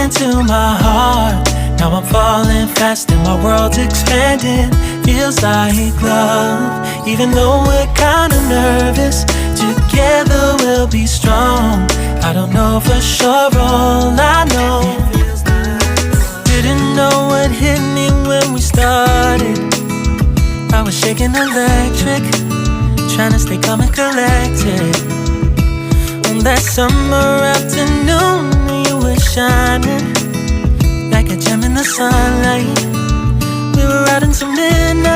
into my heart. Now I'm falling fast and my world's expanding. Feels like love, even though we're kinda nervous. Together we'll be strong. I don't know for sure, all I know. Didn't know what hit me when we started. I was shaking electric, trying to stay calm and collected. On that summer afternoon, you were shining like a gem in the sunlight. We were out until midnight.